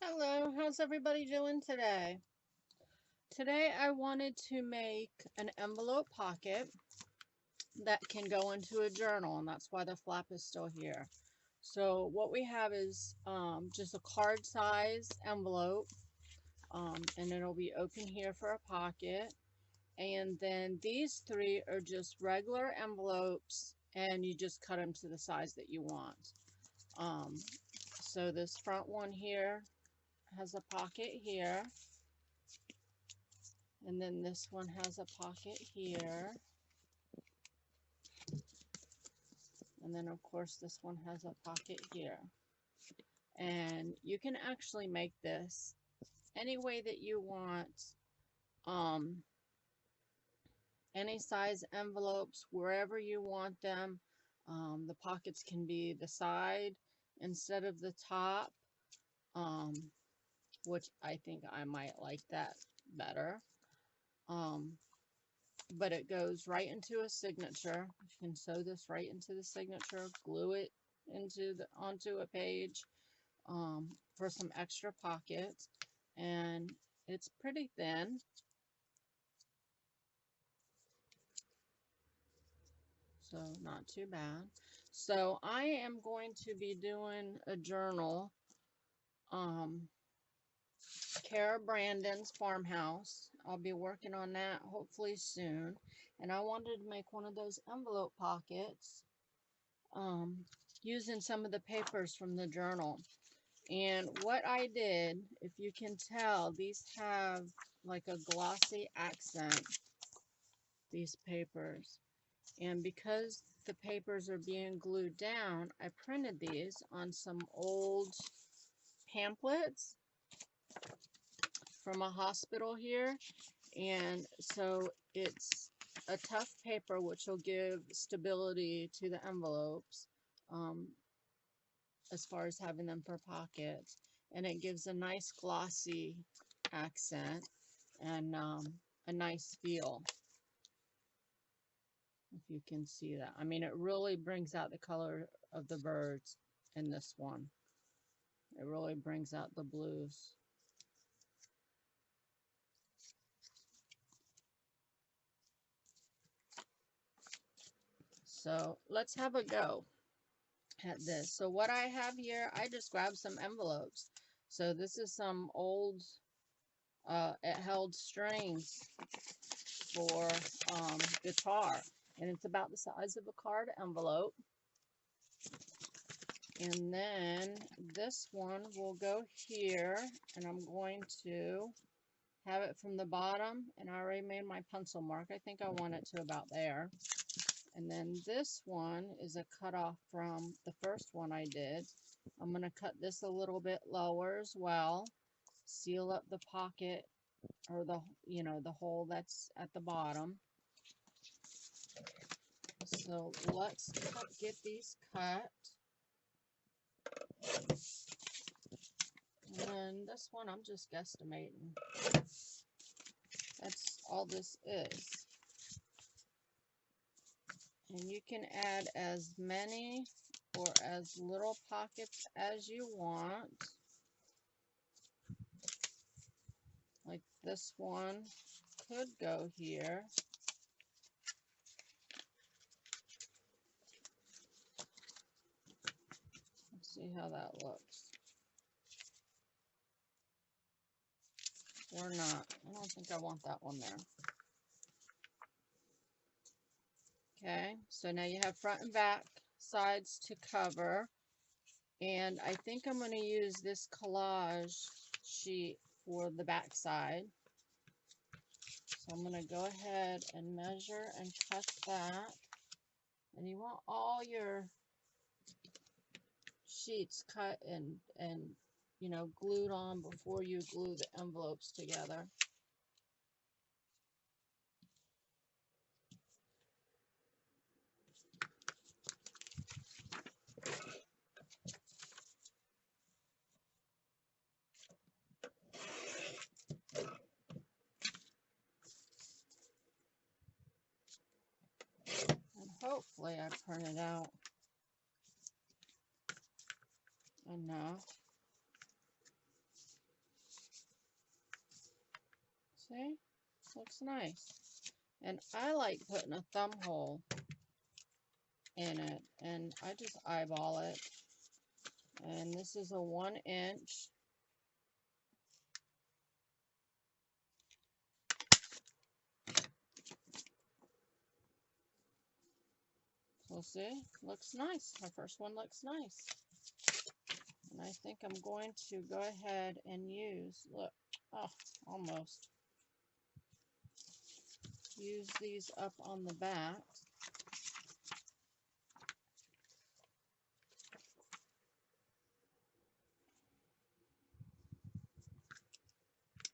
Hello, how's everybody doing today? Today I wanted to make an envelope pocket that can go into a journal, and that's why the flap is still here. So what we have is just a card size envelope, and it'll be open here for a pocket. And then these three are just regular envelopes, and you just cut them to the size that you want. Um, so this front one here has a pocket here. And then this one has a pocket here. And then of course this one has a pocket here. And you can actually make this any way that you want. Any size envelopes, wherever you want them. The pockets can be the side instead of the top, um, which I think I might like that better. But it goes right into a signature. You can sew this right into the signature, glue it onto a page for some extra pockets, and it's pretty thin, so not too bad. So I am going to be doing a journal, um, Cara Brandon's Farmhouse. I'll be working on that hopefully soon, and I wanted to make one of those envelope pockets um, using some of the papers from the journal. And what I did, if you can tell, these have like a glossy accent, these papers. And because the papers are being glued down, I printed these on some old pamphlets from a hospital here. And so it's a tough paper, which will give stability to the envelopes. As far as having them for pockets, and it gives a nice glossy accent and a nice feel, if you can see that. I mean, it really brings out the color of the birds in this one. It really brings out the blues. So let's have a go at this. So what I have here, I just grabbed some envelopes. So this is some old, it held strings for guitar, and it's about the size of a card envelope. And then this one will go here, and I'm going to have it from the bottom, and I already made my pencil mark. I think I want it to about there. And then this one is a cutoff from the first one I did. I'm going to cut this a little bit lower as well, seal up the pocket, or the hole that's at the bottom. So let's get these cut. And then this one I'm just guesstimating. That's all this is. And you can add as many or as little pockets as you want. Like this one could go here. Let's see how that looks. Or not. I don't think I want that one there. Okay, so now you have front and back sides to cover. And I think I'm going to use this collage sheet for the back side. So I'm going to go ahead and measure and cut that. And you want all your sheets cut and glued on before you glue the envelopes together. And hopefully I printed out enough. Looks nice. And I like putting a thumb hole in it, and I just eyeball it. And this is a 1-inch. So see, looks nice. My first one looks nice. And I think I'm going to go ahead and use, look, oh, almost. Use these up on the back.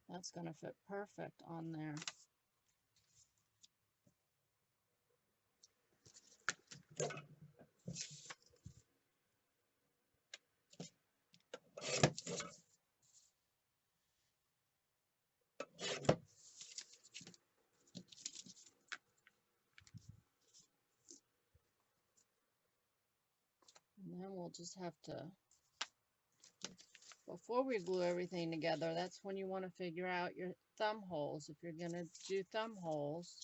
That's going to fit perfect on there. And then we'll just have to, before we glue everything together, that's when you want to figure out your thumb holes. If you're going to do thumb holes.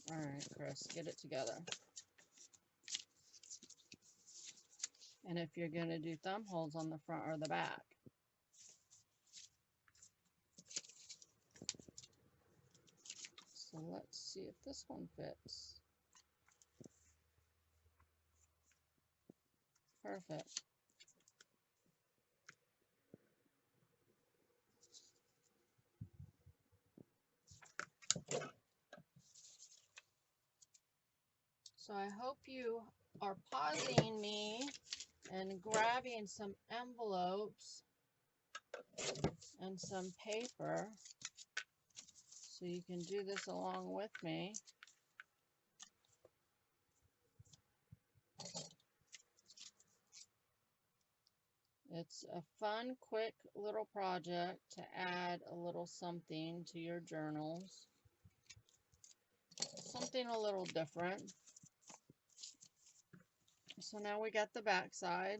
All right, Chris, get it together. And if you're going to do thumb holes on the front or the back. So let's see if this one fits. Perfect. So I hope you are pausing me and grabbing some envelopes and some paper so you can do this along with me. It's a fun, quick little project to add a little something to your journals. Something a little different. So now we got the back side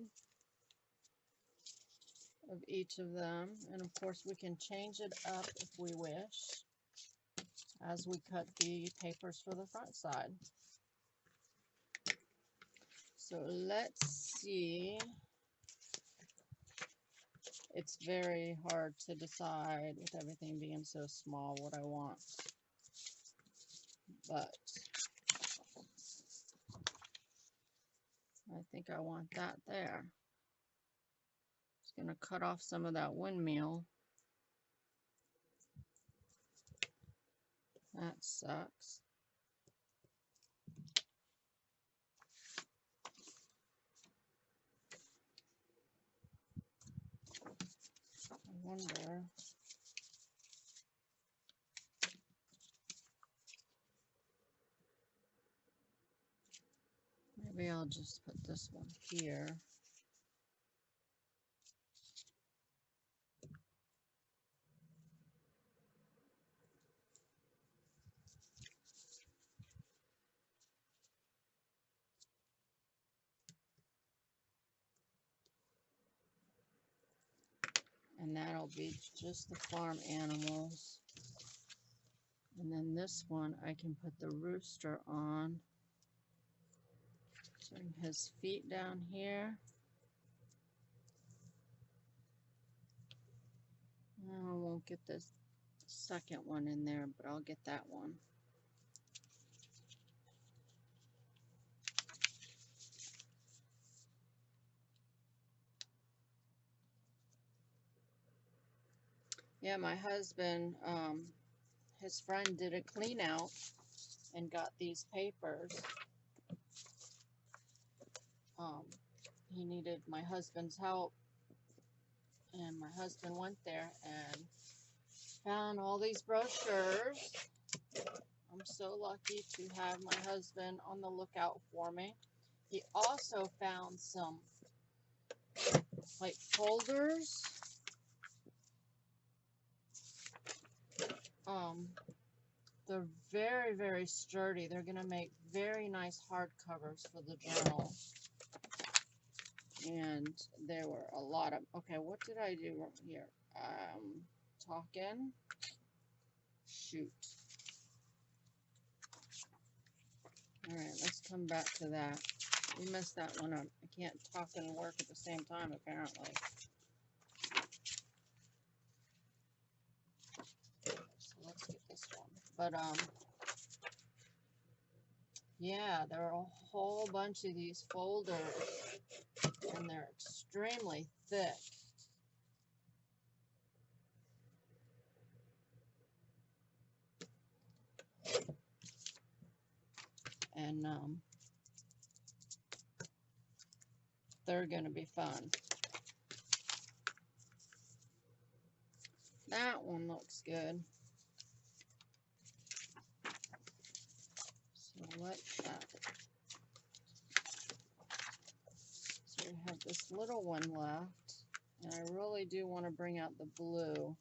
of each of them, and of course we can change it up if we wish as we cut the papers for the front side. So let's see. It's very hard to decide with everything being so small what I want, but I think I want that there. Just going to cut off some of that windmill. That sucks. I wonder. Maybe I'll just put this one here. And that'll be just the farm animals. And then this one I can put the rooster on. Bring his feet down here. I won't get this second one in there, but I'll get that one. Yeah, my husband, his friend did a clean out and got these papers. He needed my husband's help, and my husband went there and found all these brochures. I'm so lucky to have my husband on the lookout for me. He also found some like folders. They're very, very sturdy. They're going to make very nice hard covers for the journal. And there were a lot of, okay, what did I do here? talking. Shoot. Alright, let's come back to that. We messed that one up. I can't talk and work at the same time, apparently. So let's get this one. But, yeah, there are a whole bunch of these folders, and they're extremely thick. And, they're going to be fun. That one looks good. So let's that. So we have this little one left, and I really do want to bring out the blue.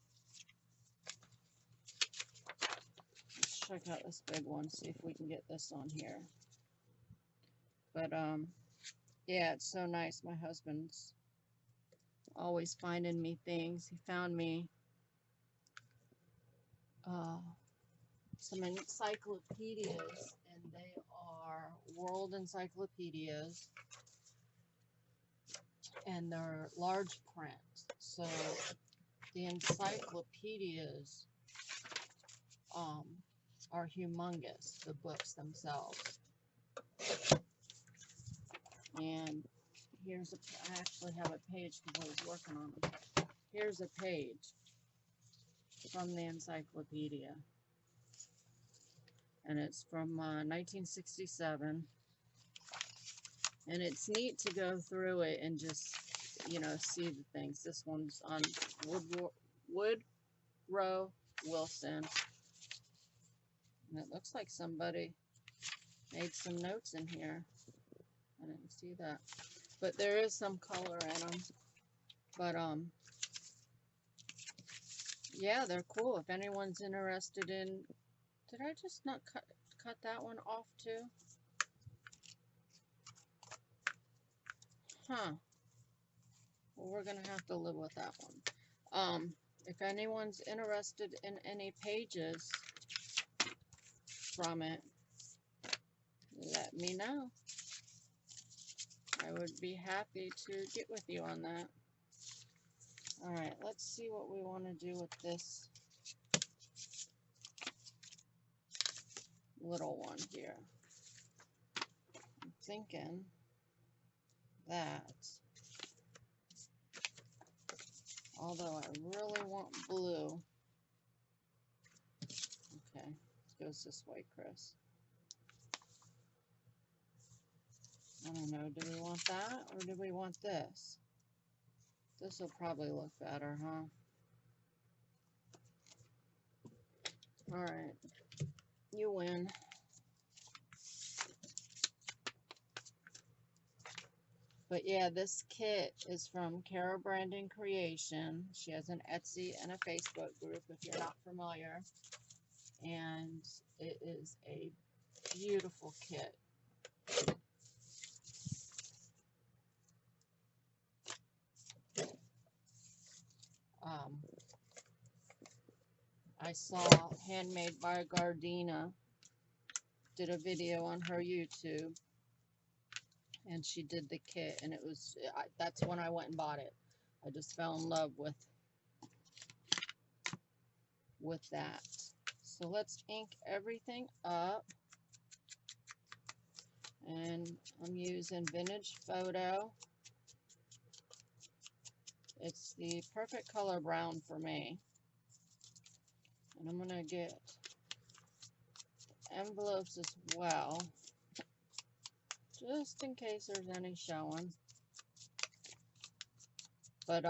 Let's check out this big one, see if we can get this on here. But yeah, it's so nice. My husband's always finding me things. He found me some encyclopedias, and they are world encyclopedias, and they're large print. So the encyclopedias are humongous, the books themselves. And here's I actually have a page because I was working on them. Here's a page from the encyclopedia, and it's from 1967, and it's neat to go through it and just, you know, see the things. This one's on Woodrow Wilson, and it looks like somebody made some notes in here. I didn't see that, but there is some color in them. But yeah, they're cool. If anyone's interested in, did I just not cut that one off too? Huh. Well, we're gonna have to live with that one. If anyone's interested in any pages from it, let me know. I would be happy to get with you on that. Alright, let's see what we want to do with this little one here. I'm thinking that, although I really want blue. Okay, it goes this way, Chris. I don't know, do we want that or do we want this? This will probably look better, huh? Alright, you win. But yeah, this kit is from Cara Brandon Creations. She has an Etsy and a Facebook group if you're not familiar. And it is a beautiful kit. I saw Handmade by Gardena did a video on her YouTube, and she did the kit, and it was, that's when I went and bought it. I just fell in love with that. So let's ink everything up, and I'm using Vintage Photo. It's the perfect color brown for me. And I'm going to get envelopes as well, just in case there's any showing. But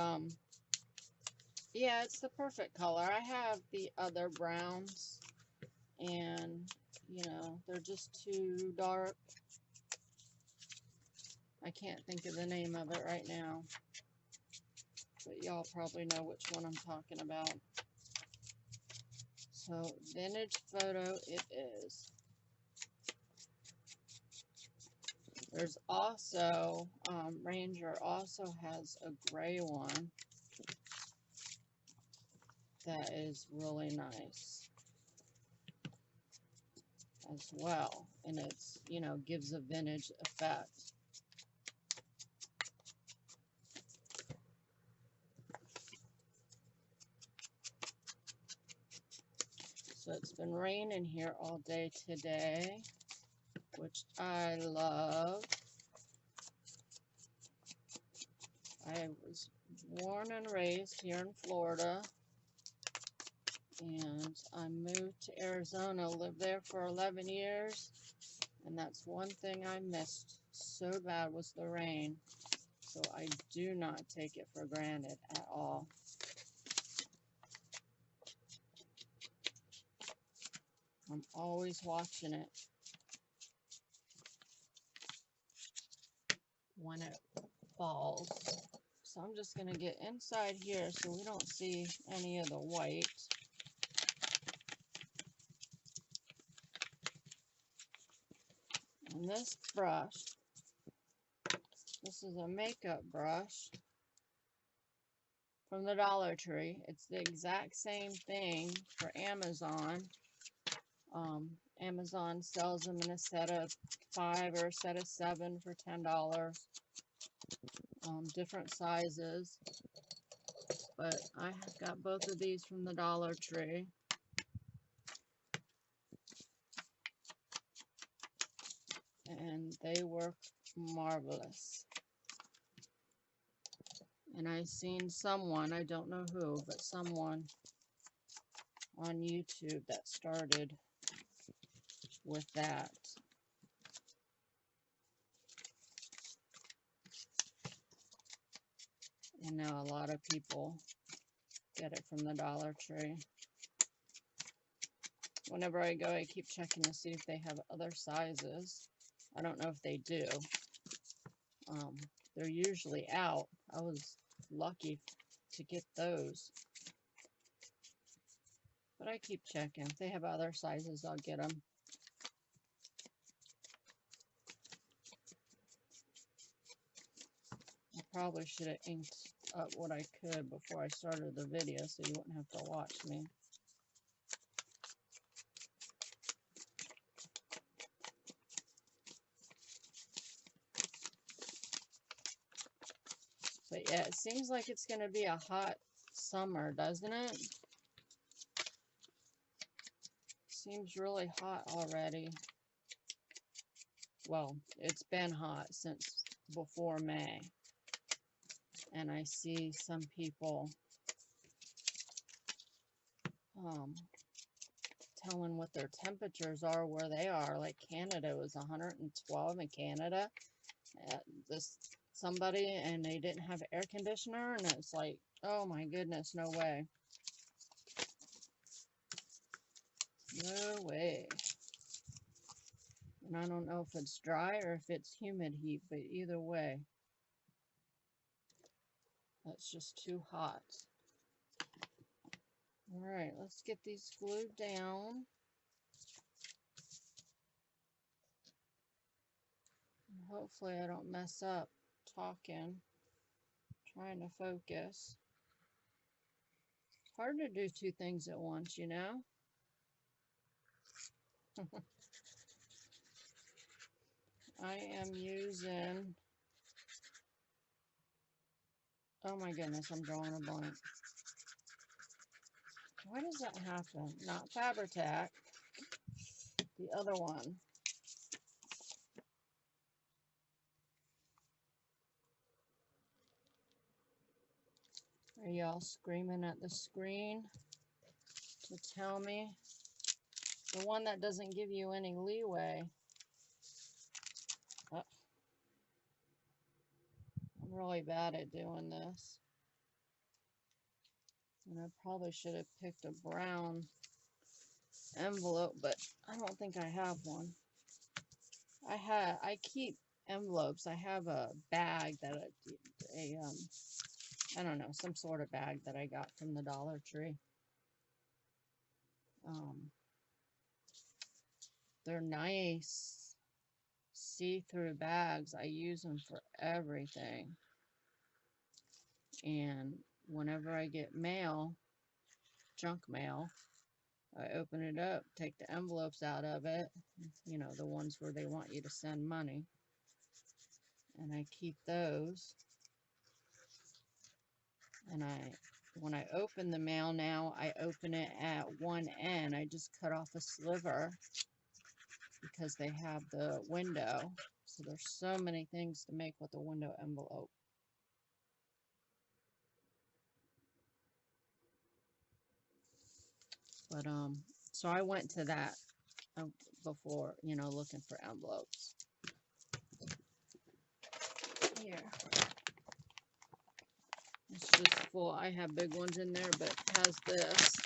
yeah, it's the perfect color. I have the other browns, and you know, they're just too dark. I can't think of the name of it right now, but y'all probably know which one I'm talking about. So Vintage Photo it is. There's also, Ranger also has a gray one. that is really nice as well. And it's, you know, gives a vintage effect. So it's been raining here all day today, which I love. I was born and raised here in Florida, and I moved to Arizona, lived there for 11 years, and that's one thing I missed so bad was the rain. So I do not take it for granted at all. I'm always watching it when it falls. So I'm just going to get inside here so we don't see any of the white. And this brush, this is a makeup brush from the Dollar Tree. It's the exact same thing for Amazon. Amazon sells them in a set of 5 or a set of 7 for $10. Different sizes. But I got both of these from the Dollar Tree. And they work marvelous. And I seen someone, I don't know who, but someone on YouTube that started with that. And now a lot of people get it from the Dollar Tree. Whenever I go, I keep checking to see if they have other sizes. I don't know if they do. They're usually out. I was lucky to get those. But I keep checking. If they have other sizes, I'll get them. I probably should have inked up what I could before I started the video so you wouldn't have to watch me. But yeah, it seems like it's going to be a hot summer, doesn't it? Seems really hot already. Well, it's been hot since before May. And I see some people telling what their temperatures are where they are. Like Canada was 112 in Canada. Somebody, and they didn't have air conditioner, and it's like, oh my goodness, no way. No way. And I don't know if it's dry or if it's humid heat, but either way, that's just too hot. Alright, let's get these glued down. And hopefully I don't mess up talking, trying to focus. It's hard to do two things at once, you know? I am using, oh my goodness, I'm drawing a blank. Why does that happen? Not Fabri-Tac, the other one. Are y'all screaming at the screen to tell me? The one that doesn't give you any leeway. Oh, I'm really bad at doing this. And I probably should have picked a brown envelope, but I don't think I have one. I keep envelopes. I have a bag that I don't know, some sort of bag that I got from the Dollar Tree. They're nice see-through bags. I use them for everything. And whenever I get mail, junk mail. I open it up, take the envelopes out of it, you know, the ones where they want you to send money, and I keep those. And when I open the mail now, I open it at one end. I just cut off a sliver because they have the window. So there's so many things to make with a window envelope. But so I went to that before, you know, looking for envelopes. Here. It's just full. I have big ones in there, but it has this.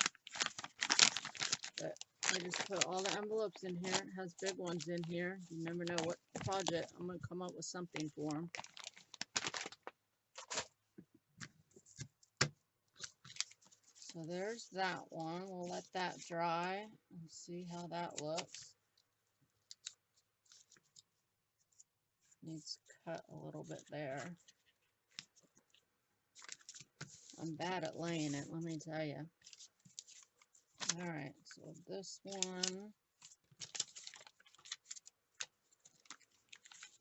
But I just put all the envelopes in here. It has big ones in here. You never know what project. I'm going to come up with something for them. So there's that one. We'll let that dry and see how that looks. Needs cut a little bit there. I'm bad at laying it, let me tell you. Alright, so this one,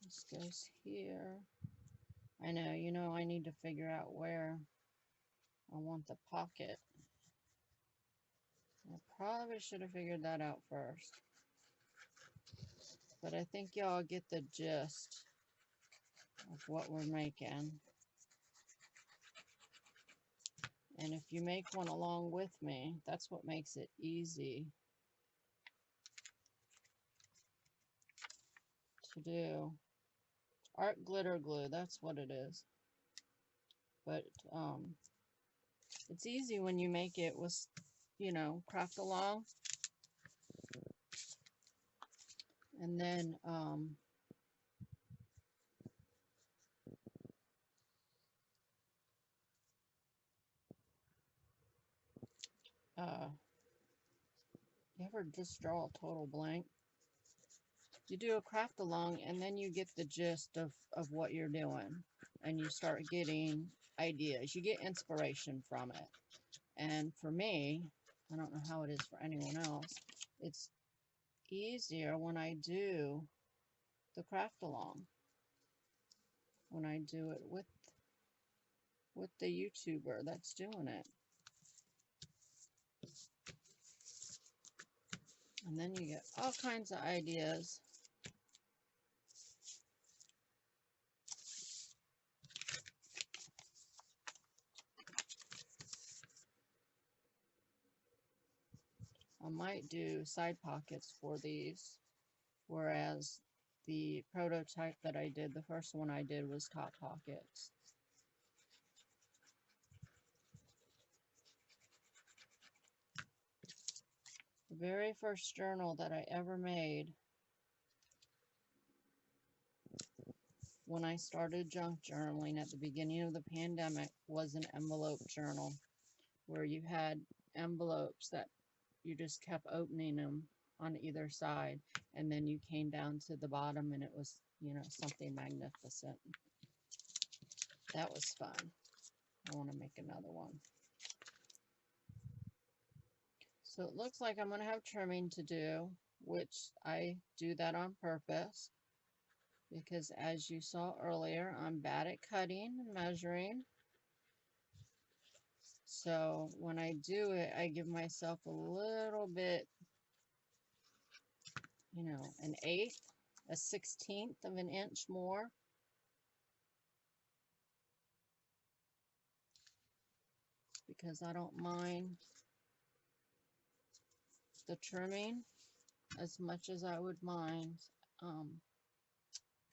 this goes here. I know, you know, I need to figure out where I want the pocket. I probably should have figured that out first. But I think y'all get the gist of what we're making. And if you make one along with me, that's what makes it easy to do. Art glitter glue, that's what it is. But it's easy when you make it with, you know, craft along. And then you ever just draw a total blank? You do a craft along and then you get the gist of what you're doing, and you start getting ideas. You get inspiration from it. And for me, I don't know how it is for anyone else, it's easier when I do the craft along, when I do it with the YouTuber that's doing it. And then you get all kinds of ideas. I might do side pockets for these, whereas the prototype that I did, the first one I did, was top pockets. The very first journal that I ever made when I started junk journaling at the beginning of the pandemic was an envelope journal, where you had envelopes that you just kept opening them on either side, and then you came down to the bottom and it was, you know, something magnificent. That was fun. I want to make another one. So it looks like I'm going to have trimming to do, which I do that on purpose, because as you saw earlier, I'm bad at cutting and measuring. So when I do it, I give myself a little bit, you know, an eighth, a 16th of an inch more. Because I don't mind the trimming as much as I would mind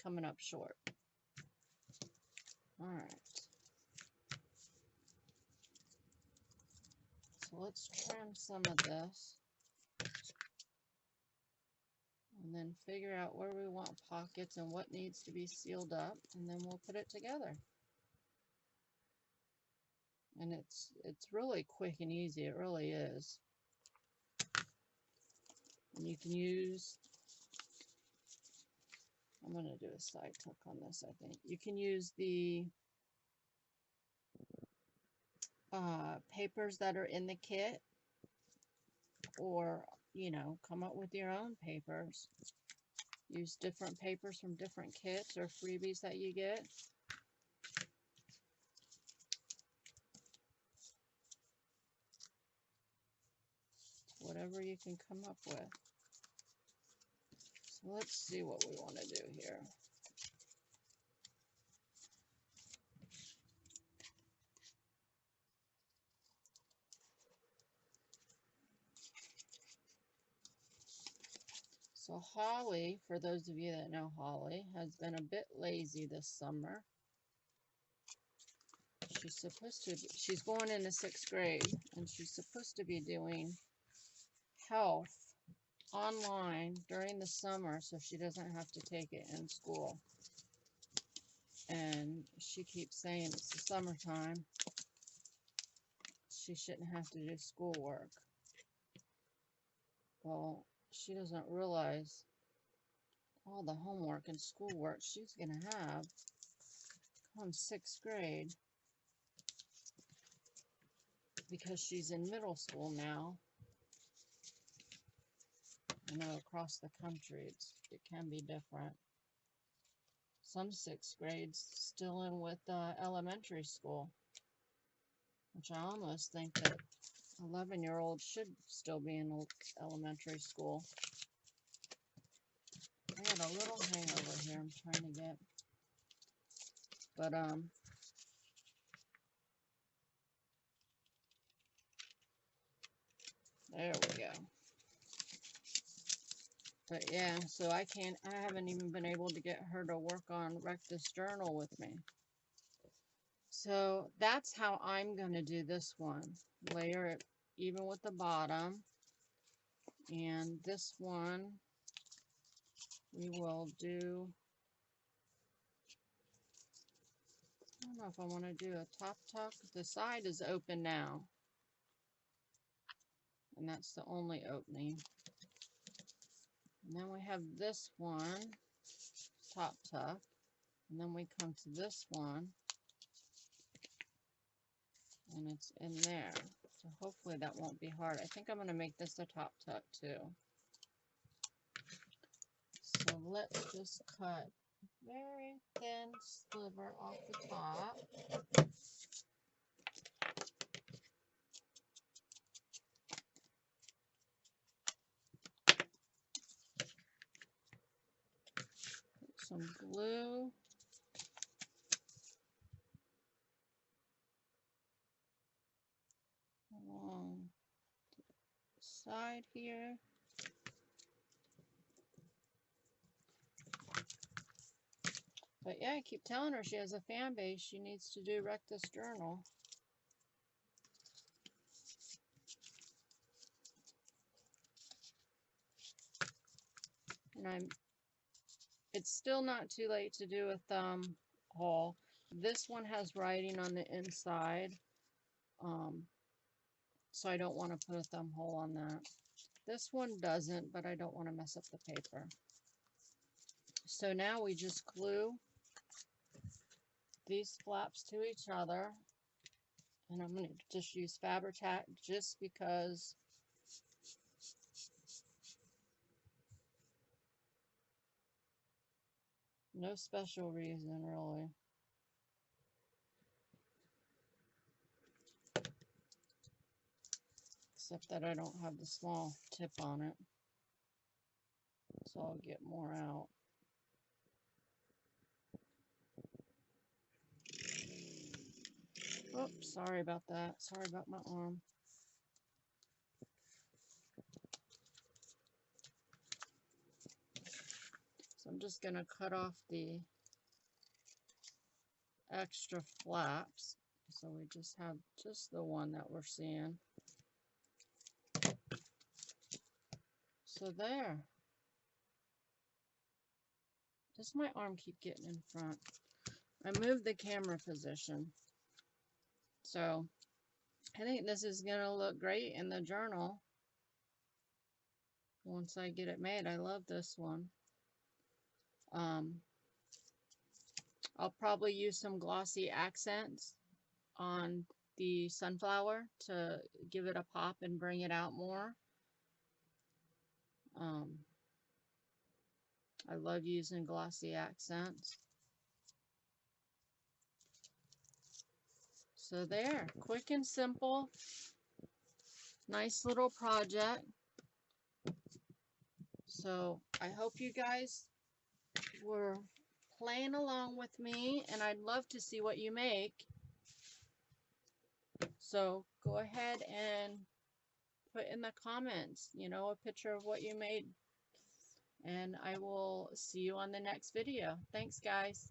coming up short. All right. So let's trim some of this. And then figure out where we want pockets and what needs to be sealed up, and then we'll put it together. And it's really quick and easy. It really is. And you can use, I'm going to do a side tuck on this, I think. You can use the papers that are in the kit or, you know, come up with your own papers. Use different papers from different kits or freebies that you get. Whatever you can come up with. So let's see what we want to do here. So Holly, for those of you that know Holly, has been a bit lazy this summer. She's going into 6th grade, and she's supposed to be doing health online during the summer so she doesn't have to take it in school. And she keeps saying it's the summertime. She shouldn't have to do schoolwork. Well, she doesn't realize all the homework and schoolwork she's going to have come 6th grade, because she's in middle school now. I know across the country it can be different. Some 6th grades still in with elementary school, which I almost think that 11-year-olds should still be in elementary school. I got a little hangover here I'm trying to get. But, there we go. But yeah, so I haven't even been able to get her to work on Rectus Journal with me. So that's how I'm going to do this one. Layer it even with the bottom. And this one, we will do, I don't know if I want to do a top tuck. The side is open now. And that's the only opening. And then we have this one, top tuck. And then we come to this one. And it's in there. So hopefully that won't be hard. I think I'm going to make this a top tuck too. So let's just cut a very thin sliver off the top. Put some glue. Along the side here. But yeah, I keep telling her she has a fan base. She needs to do Rectus Journal. And it's still not too late to do a thumb hole. This one has writing on the inside. So I don't want to put a thumb hole on that. This one doesn't, but I don't want to mess up the paper. So now we just glue these flaps to each other. And I'm going to just use Fabri-Tac just because no special reason really. Except that I don't have the small tip on it. So I'll get more out. Oops, sorry about that. Sorry about my arm. So I'm just going to cut off the extra flaps. So we just have just the one that we're seeing. So there. Does my arm keep getting in front? I moved the camera position. So I think this is going to look great in the journal once I get it made. I love this one. I'll probably use some glossy accents on the sunflower to give it a pop and bring it out more. Um, I love using glossy accents. So there, quick and simple, nice little project. So I hope you guys were playing along with me, and I'd love to see what you make. So go ahead and put in the comments, you know, a picture of what you made. And I will see you on the next video. Thanks, guys.